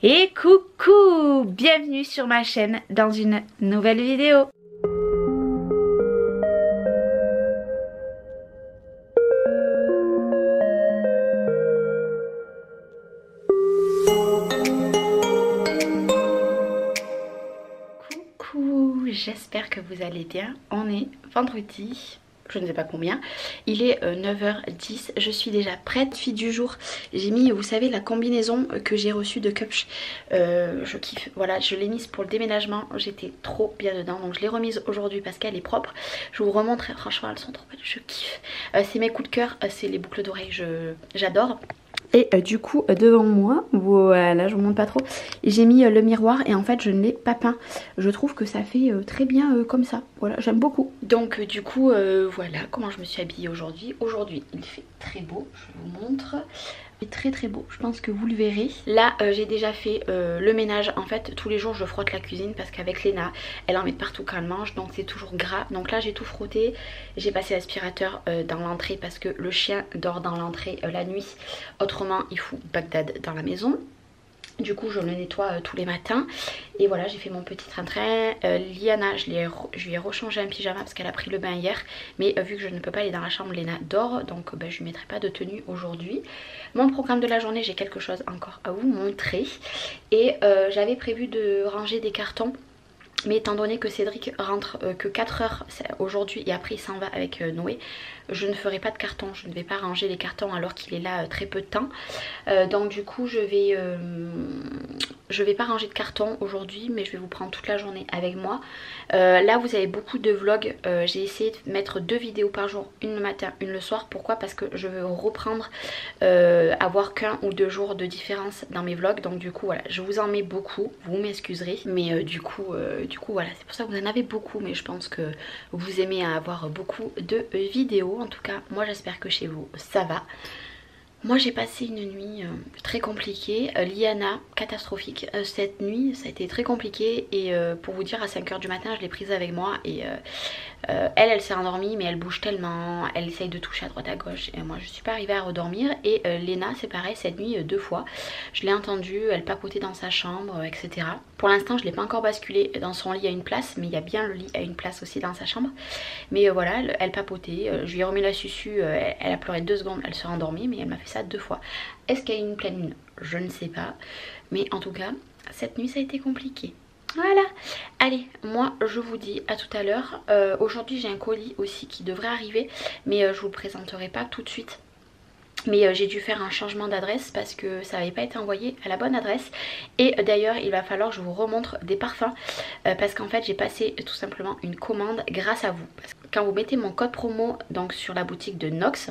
Et coucou, bienvenue sur ma chaîne dans une nouvelle vidéo. Coucou, j'espère que vous allez bien. On est vendredi. Je ne sais pas combien, il est 9h10, je suis déjà prête. Fille du jour, j'ai mis, vous savez, la combinaison que j'ai reçue de Cupch, je kiffe, voilà, je l'ai mise pour le déménagement, j'étais trop bien dedans, donc je l'ai remise aujourd'hui parce qu'elle est propre. Je vous remontre, franchement elles sont trop belles, je kiffe. C'est mes coups de cœur, c'est les boucles d'oreilles, j'adore. Et du coup devant moi, voilà, je vous montre pas trop, j'ai mis le miroir et en fait je ne l'ai pas peint. Je trouve que ça fait très bien comme ça, voilà, j'aime beaucoup. Donc du coup voilà comment je me suis habillée aujourd'hui. Aujourd'hui il fait très beau, je vous montre. Il est très très beau, je pense que vous le verrez. Là j'ai déjà fait le ménage. En fait tous les jours je frotte la cuisine parce qu'avec Léna elle en met partout quand elle mange, donc c'est toujours gras. Donc là j'ai tout frotté, j'ai passé l'aspirateur dans l'entrée parce que le chien dort dans l'entrée la nuit, autrement il fout Bagdad dans la maison. Du coup je le nettoie tous les matins. Et voilà, j'ai fait mon petit train-train. Liana, je lui ai rechangé un pyjama parce qu'elle a pris le bain hier. Mais vu que je ne peux pas aller dans la chambre, Léna dort. Donc je ne mettrai pas de tenue aujourd'hui. Mon programme de la journée, j'ai quelque chose encore à vous montrer. Et j'avais prévu de ranger des cartons. Mais étant donné que Cédric rentre que 4 heures aujourd'hui et après il s'en va avec Noé, je ne ferai pas de carton, je ne vais pas ranger les cartons alors qu'il est là très peu de temps. Donc du coup je vais pas ranger de carton aujourd'hui, mais je vais vous prendre toute la journée avec moi. Là vous avez beaucoup de vlogs, j'ai essayé de mettre 2 vidéos par jour, une le matin, une le soir. Pourquoi? Parce que je veux reprendre, avoir qu'un ou 2 jours de différence dans mes vlogs. Donc du coup voilà, je vous en mets beaucoup, vous m'excuserez, mais du coup voilà, c'est pour ça que vous en avez beaucoup. Mais je pense que vous aimez avoir beaucoup de vidéos. En tout cas moi j'espère que chez vous ça va. Moi j'ai passé une nuit très compliquée, Liana, catastrophique. Cette nuit ça a été très compliqué et pour vous dire à 5 h du matin je l'ai prise avec moi et elle s'est endormie mais elle bouge tellement, elle essaye de toucher à droite à gauche et moi je suis pas arrivée à redormir. Et Léna c'est pareil, cette nuit 2 fois je l'ai entendue, elle papotait dans sa chambre etc. Pour l'instant je l'ai pas encore basculée dans son lit à une place, mais il y a bien le lit à une place aussi dans sa chambre. Mais voilà, elle papotait, je lui ai remis la susu, elle a pleuré 2 secondes, elle s'est endormie, mais elle m'a fait ça 2 fois. Est-ce qu'il y a eu une pleine lune? Je ne sais pas, mais en tout cas cette nuit ça a été compliqué. Voilà, allez, moi je vous dis à tout à l'heure. Aujourd'hui j'ai un colis aussi qui devrait arriver, mais je vous le présenterai pas tout de suite. Mais j'ai dû faire un changement d'adresse parce que ça n'avait pas été envoyé à la bonne adresse. Et d'ailleurs il va falloir que je vous remontre des parfums parce qu'en fait j'ai passé tout simplement une commande grâce à vous. Parce que quand vous mettez mon code promo donc sur la boutique de Nox,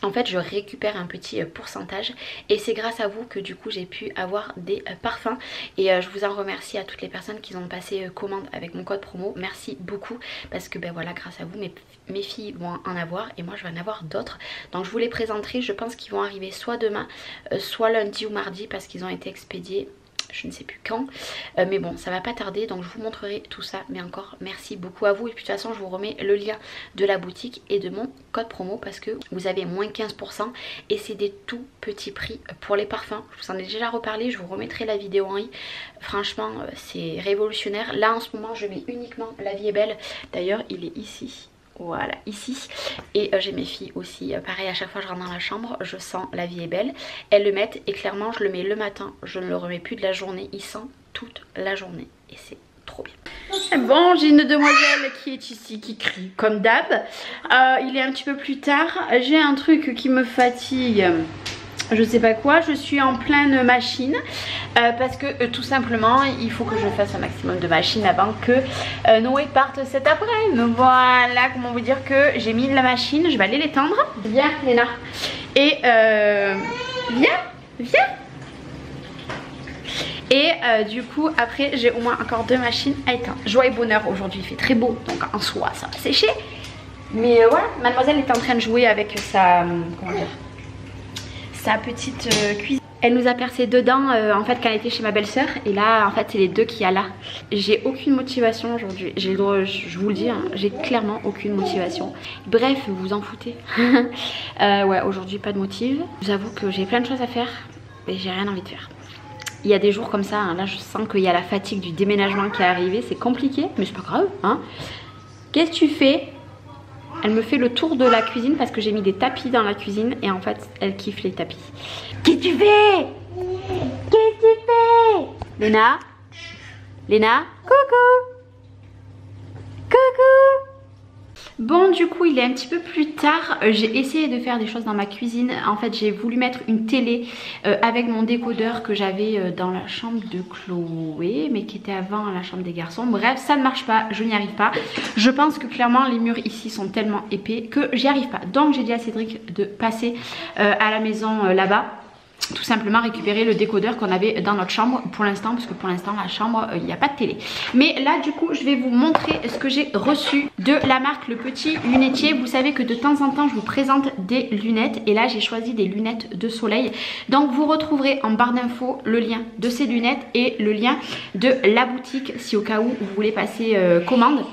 en fait je récupère un petit pourcentage et c'est grâce à vous que du coup j'ai pu avoir des parfums. Et je vous en remercie à toutes les personnes qui ont passé commande avec mon code promo. Merci beaucoup parce que ben voilà, grâce à vous mes filles vont en avoir et moi je vais en avoir d'autres. Donc je vous les présenterai, je pense qu'ils vont arriver soit demain soit lundi ou mardi parce qu'ils ont été expédiés je ne sais plus quand, mais bon ça va pas tarder, donc je vous montrerai tout ça. Mais encore merci beaucoup à vous et puis de toute façon je vous remets le lien de la boutique et de mon code promo parce que vous avez moins 15% et c'est des tout petits prix pour les parfums. Je vous en ai déjà reparlé, je vous remettrai la vidéo en i. Franchement c'est révolutionnaire. Là en ce moment je mets uniquement La Vie est Belle, d'ailleurs il est ici. Voilà, ici. Et j'ai mes filles aussi, pareil, à chaque fois que je rentre dans la chambre, je sens La Vie est Belle. Elles le mettent et clairement je le mets le matin, je ne le remets plus de la journée, il sent toute la journée et c'est trop bien. Bon, j'ai une demoiselle qui est ici, qui crie comme d'hab. Il est un petit peu plus tard, j'ai un truc qui me fatigue. Je sais pas quoi, je suis en pleine machine parce que tout simplement il faut que je fasse un maximum de machines avant que Noé parte cet après-midi. Voilà, comment vous dire que j'ai mis la machine, je vais aller l'étendre. Viens Léna. Et viens. Et du coup après j'ai au moins encore 2 machines à éteindre. Joie et bonheur, aujourd'hui il fait très beau donc en soi ça va sécher. Mais voilà, mademoiselle est en train de jouer avec sa, comment dire, sa petite cuisine. Elle nous a percé dedans en fait quand elle était chez ma belle-sœur. Et là en fait c'est les 2 qu'il y a là. J'ai aucune motivation aujourd'hui. Je vous le dis hein, j'ai clairement aucune motivation. Bref vous vous en foutez. Ouais aujourd'hui pas de motive. Je vous avoue que j'ai plein de choses à faire. Et j'ai rien envie de faire. Il y a des jours comme ça, hein, là je sens qu'il y a la fatigue du déménagement qui est arrivée, c'est compliqué, mais c'est pas grave, hein. Qu'est-ce que tu fais? Elle me fait le tour de la cuisine parce que j'ai mis des tapis dans la cuisine et en fait elle kiffe les tapis. Qu'est-ce que tu fais? Qu'est-ce que tu fais? Léna? Léna? Coucou! Coucou! Bon, du coup il est un petit peu plus tard, j'ai essayé de faire des choses dans ma cuisine. En fait j'ai voulu mettre une télé avec mon décodeur que j'avais dans la chambre de Chloé, mais qui était avant la chambre des garçons. Bref, ça ne marche pas, je n'y arrive pas. Je pense que clairement les murs ici sont tellement épais que j'y arrive pas. Donc j'ai dit à Cédric de passer à la maison là-bas, tout simplement récupérer le décodeur qu'on avait dans notre chambre pour l'instant, parce que pour l'instant la chambre il n'y a pas de télé. Mais là du coup je vais vous montrer ce que j'ai reçu de la marque Le Petit Lunetier. Vous savez que de temps en temps je vous présente des lunettes et là j'ai choisi des lunettes de soleil. Donc vous retrouverez en barre d'infos le lien de ces lunettes et le lien de la boutique si au cas où vous voulez passer commande.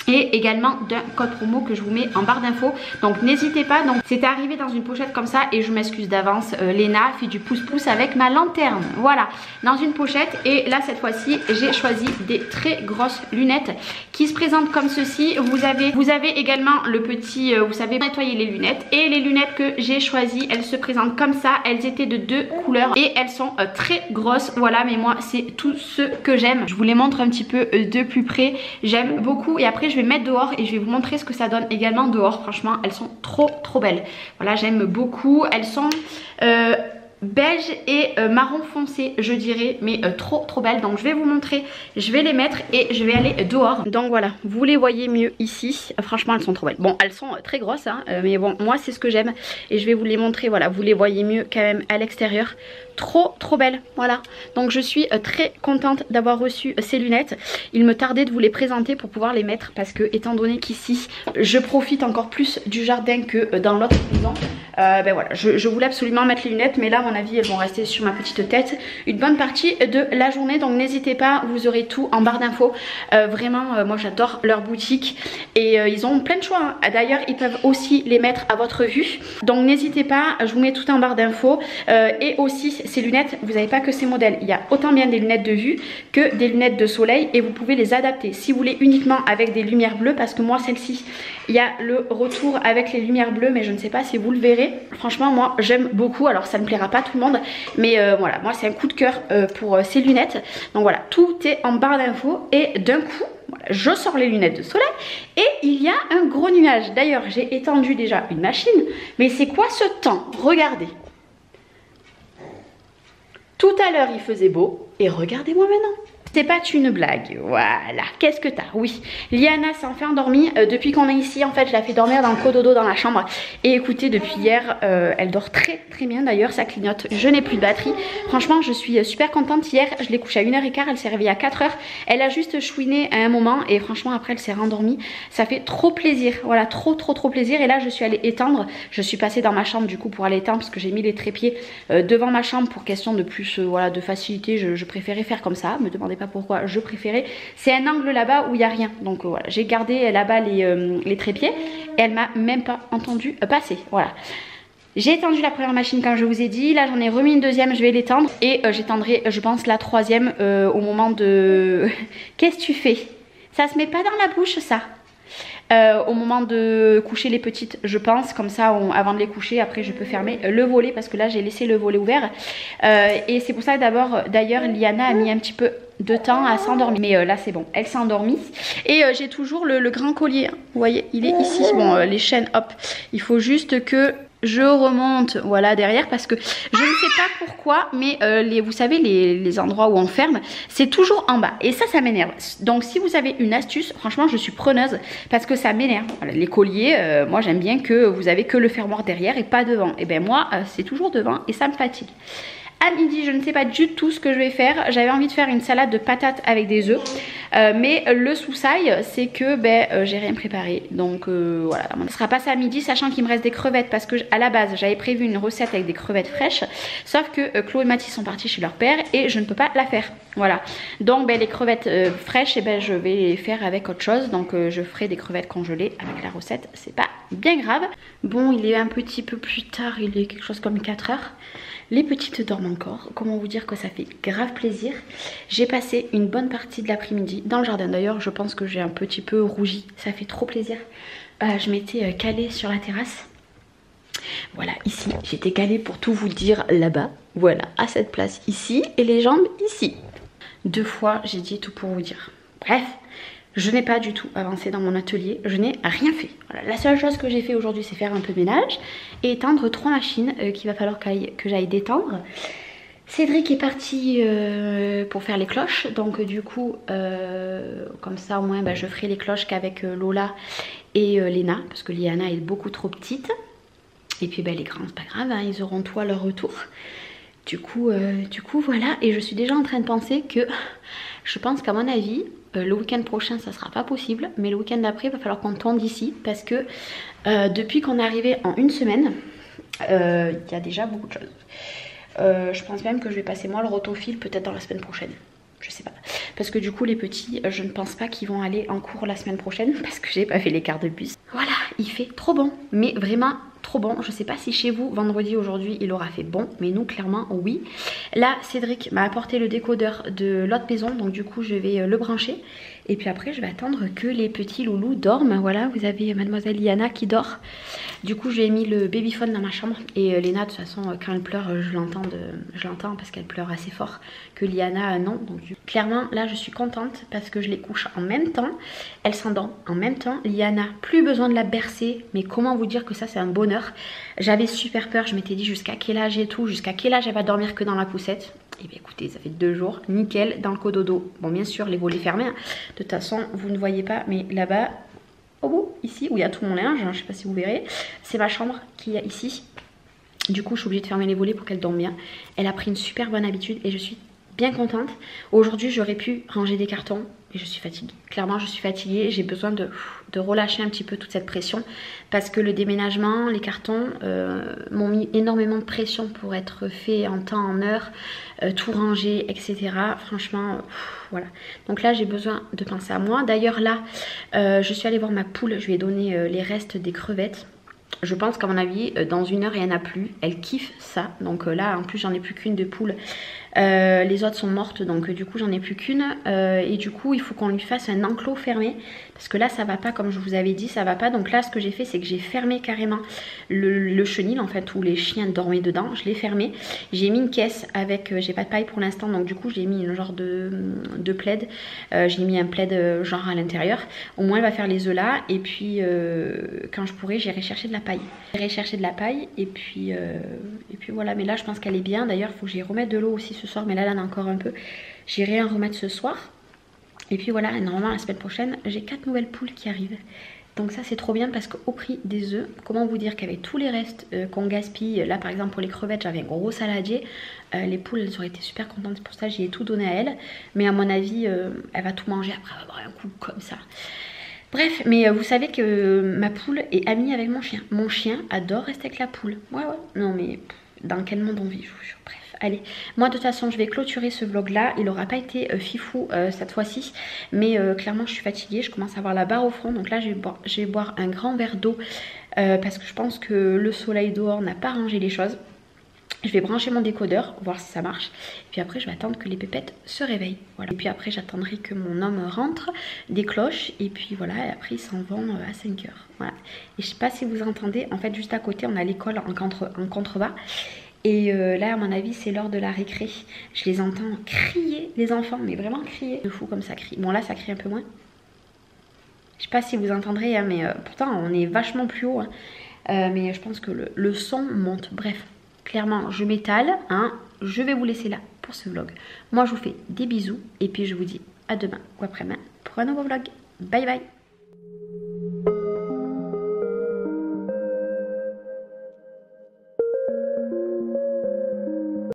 Et également d'un code promo que je vous mets en barre d'infos. Donc n'hésitez pas. Donc c'était arrivé dans une pochette comme ça et je m'excuse d'avance. Léna fait du pouce-pouce avec ma lanterne. Voilà, dans une pochette. Et là cette fois-ci j'ai choisi des très grosses lunettes qui se présentent comme ceci. Vous avez également le petit, vous savez nettoyer les lunettes. Et les lunettes que j'ai choisies, elles se présentent comme ça. Elles étaient de 2 couleurs et elles sont très grosses. Voilà, mais moi c'est tout ce que j'aime. Je vous les montre un petit peu de plus près. J'aime beaucoup et après je vais mettre dehors et je vais vous montrer ce que ça donne également dehors. Franchement elles sont trop belles. Voilà, j'aime beaucoup. Elles sont beige et marron foncé je dirais, mais trop belles. Donc je vais vous montrer, je vais les mettre et je vais aller dehors. Donc voilà, vous les voyez mieux ici. Franchement elles sont trop belles. Bon elles sont très grosses hein, mais bon moi c'est ce que j'aime et je vais vous les montrer. Voilà, vous les voyez mieux quand même à l'extérieur. Trop belles, voilà. Donc je suis très contente d'avoir reçu ces lunettes. Il me tardait de vous les présenter pour pouvoir les mettre parce que étant donné qu'ici je profite encore plus du jardin que dans l'autre maison, ben voilà, je voulais absolument mettre les lunettes, mais là à mon avis elles vont rester sur ma petite tête une bonne partie de la journée. Donc n'hésitez pas, vous aurez tout en barre d'infos. Vraiment moi j'adore leur boutique et ils ont plein de choix hein. D'ailleurs ils peuvent aussi les mettre à votre vue, donc n'hésitez pas, je vous mets tout en barre d'infos. Et aussi ces lunettes, vous n'avez pas que ces modèles, il y a autant bien des lunettes de vue que des lunettes de soleil et vous pouvez les adapter si vous voulez uniquement avec des lumières bleues, parce que moi celle-ci il y a le retour avec les lumières bleues, mais je ne sais pas si vous le verrez. Franchement moi j'aime beaucoup, alors ça ne plaira pas à tout le monde, mais voilà, moi c'est un coup de cœur pour ces lunettes. Donc voilà, tout est en barre d'infos et d'un coup voilà, je sors les lunettes de soleil et il y a un gros nuage. D'ailleurs j'ai étendu déjà une machine, mais c'est quoi ce temps? Regardez. Tout à l'heure il faisait beau et regardez-moi maintenant. C'est pas une blague, voilà. Qu'est-ce que t'as? Oui, Liana s'est enfin endormie. Depuis qu'on est ici, en fait, je la fais dormir dans le cododo dans la chambre. Et écoutez, depuis hier, elle dort très bien d'ailleurs, ça clignote. Je n'ai plus de batterie. Franchement, je suis super contente. Hier, je l'ai couchée à 1h15, elle s'est réveillée à 4h. Elle a juste chouiné à un moment et franchement, après, elle s'est rendormie. Ça fait trop plaisir, voilà, trop plaisir. Et là, je suis allée étendre. Je suis passée dans ma chambre du coup pour aller étendre parce que j'ai mis les trépieds devant ma chambre pour question de plus, voilà, de facilité. Je préférais faire comme ça, me demandez pas pourquoi je préférais. C'est un angle là-bas où il n'y a rien, donc voilà, j'ai gardé là-bas les trépieds et elle m'a même pas entendu passer. Voilà, j'ai étendu la première machine comme je vous ai dit, là j'en ai remis une deuxième, je vais l'étendre et j'étendrai je pense la troisième au moment de... Qu'est-ce que tu fais? Ça se met pas dans la bouche ça? Au moment de coucher les petites je pense, comme ça avant de les coucher après je peux fermer le volet parce que là j'ai laissé le volet ouvert et c'est pour ça que d'ailleurs Liana a mis un petit peu de temps à s'endormir, mais là c'est bon, elle s'est endormie. Et j'ai toujours le grand collier, vous voyez il est ici. Bon les chaînes hop, il faut juste que je remonte voilà derrière parce que je ne sais pas pourquoi mais vous savez les endroits où on ferme c'est toujours en bas et ça m'énerve. Donc si vous avez une astuce, franchement je suis preneuse parce que ça m'énerve. Voilà, les colliers moi j'aime bien que vous avez que le fermoir derrière et pas devant, et ben moi c'est toujours devant et ça me fatigue. À midi, je ne sais pas du tout ce que je vais faire. J'avais envie de faire une salade de patates avec des œufs. Mais le souci, c'est que j'ai rien préparé. Donc voilà, ce sera pas ça à midi, sachant qu'il me reste des crevettes. Parce que à la base, j'avais prévu une recette avec des crevettes fraîches. Sauf que Chloé et Mathis sont partis chez leur père et je ne peux pas la faire. Voilà. Donc les crevettes fraîches, je vais les faire avec autre chose. Donc je ferai des crevettes congelées avec la recette. C'est pas bien grave. Bon, il est un petit peu plus tard. Il est quelque chose comme 4 h. Les petites dorment encore. Comment vous dire que ça fait grave plaisir. J'ai passé une bonne partie de l'après-midi dans le jardin. D'ailleurs, je pense que j'ai un petit peu rougi. Ça fait trop plaisir. Je m'étais calée sur la terrasse. Voilà, ici. J'étais calée pour tout vous dire là-bas. Voilà, à cette place ici. Et les jambes ici. 2 fois, j'ai dit tout pour vous dire. Bref. Je n'ai pas du tout avancé dans mon atelier, je n'ai rien fait. Voilà. La seule chose que j'ai fait aujourd'hui, c'est faire un peu de ménage et éteindre 3 machines qu'il va falloir que j'aille détendre. Cédric est parti pour faire les cloches, donc du coup, comme ça au moins je ferai les cloches qu'avec Lola et Léna, parce que Liana est beaucoup trop petite. Et puis les grands, c'est pas grave, hein, ils auront tout à leur retour. Du coup voilà, et je suis déjà en train de penser que je pense qu'à mon avis, le week-end prochain ça sera pas possible, mais le week-end d'après il va falloir qu'on tourne d'ici parce que depuis qu'on est arrivé en 1 semaine, il y a déjà beaucoup de choses. Je pense même que je vais passer moi le rotofil peut-être dans la semaine prochaine. Je sais pas. Parce que du coup les petits, je ne pense pas qu'ils vont aller en cours la semaine prochaine parce que j'ai pas fait l'écart de bus. Voilà, il fait trop bon, mais vraiment trop bon. Je sais pas si chez vous vendredi aujourd'hui il aura fait bon, mais nous clairement oui. Là Cédric m'a apporté le décodeur de l'autre maison, donc du coup je vais le brancher. Et puis après je vais attendre que les petits loulous dorment. Voilà, vous avez mademoiselle Liana qui dort. Du coup j'ai mis le babyphone dans ma chambre. Et Léna de toute façon quand elle pleure je l'entends parce qu'elle pleure assez fort. Que Liana non. Donc clairement là je suis contente parce que je les couche en même temps. Elle s'endort en même temps. Liana plus besoin de la bercer. Mais comment vous dire que ça c'est un bonheur. J'avais super peur, je m'étais dit jusqu'à quel âge et tout. Jusqu'à quel âge elle va dormir que dans la poussette. Et bien écoutez, ça fait 2 jours, nickel, dans le cododo. Bon bien sûr les volets fermés, hein. De toute façon vous ne voyez pas, mais là-bas, au bout, ici où il y a tout mon linge, hein, je sais pas si vous verrez, c'est ma chambre qui est ici. Du coup je suis obligée de fermer les volets pour qu'elle dorme bien. Elle a pris une super bonne habitude et je suis bien contente. Aujourd'hui j'aurais pu ranger des cartons et je suis fatiguée. Clairement je suis fatiguée, j'ai besoin de relâcher un petit peu toute cette pression parce que le déménagement, les cartons m'ont mis énormément de pression pour être fait en temps, en heure, tout ranger, etc. Franchement, voilà. Donc là j'ai besoin de penser à moi. D'ailleurs là, je suis allée voir ma poule, je lui ai donné les restes des crevettes. Je pense qu'à mon avis, dans 1 heure, il n'y en a plus. Elle kiffe ça. Donc là, en plus, j'en ai plus qu'une de poule. Les autres sont mortes, donc du coup, j'en ai plus qu'une. Et du coup, il faut qu'on lui fasse un enclos fermé. Parce que là, ça va pas, comme je vous avais dit, ça va pas. Donc là, ce que j'ai fait, c'est que j'ai fermé carrément le chenil, en fait, où les chiens dormaient dedans. Je l'ai fermé. J'ai mis une caisse avec... j'ai pas de paille pour l'instant, donc du coup, j'ai mis un genre de plaid. J'ai mis un plaid genre à l'intérieur. Au moins, elle va faire les œufs là. Et puis, quand je pourrai, j'irai chercher de la paille. J'irai chercher de la paille. Et puis voilà. Mais là, je pense qu'elle est bien. D'ailleurs, il faut que j'y remette de l'eau aussi ce soir. Mais là, elle en a encore un peu. J'irai en remettre ce soir. Et puis voilà, normalement la semaine prochaine, j'ai 4 nouvelles poules qui arrivent. Donc ça c'est trop bien parce qu'au prix des œufs, comment vous dire qu'avec tous les restes qu'on gaspille, là par exemple pour les crevettes j'avais un gros saladier, les poules elles auraient été super contentes, c'est pour ça que j'ai tout donné à elle. Mais à mon avis, elle va tout manger après avoir un coup comme ça. Bref, mais vous savez que ma poule est amie avec mon chien. Mon chien adore rester avec la poule. Ouais, non mais dans quel monde on vit, je vous jure. Bref. Allez, moi de toute façon je vais clôturer ce vlog là, il n'aura pas été fifou cette fois-ci, mais clairement je suis fatiguée, je commence à avoir la barre au front, donc là je vais boire un grand verre d'eau parce que je pense que le soleil dehors n'a pas arrangé les choses. Je vais brancher mon décodeur, voir si ça marche. Et puis après, je vais attendre que les pépettes se réveillent. Voilà. Et puis après, j'attendrai que mon homme rentre, décloche. Et puis voilà, et après, ils s'en vont à 5 h. Voilà. Et je sais pas si vous entendez, en fait, juste à côté, on a l'école en contrebas. Et là, à mon avis, c'est l'heure de la récré. Je les entends crier, les enfants, mais vraiment crier. De fou comme ça crie. Bon, là, ça crie un peu moins. Je sais pas si vous entendrez, hein, mais pourtant, on est vachement plus haut. Hein. Mais je pense que le son monte. Bref. Clairement, je m'étale, hein. Je vais vous laisser là pour ce vlog. Moi, je vous fais des bisous et puis je vous dis à demain ou après-demain pour un nouveau vlog. Bye bye.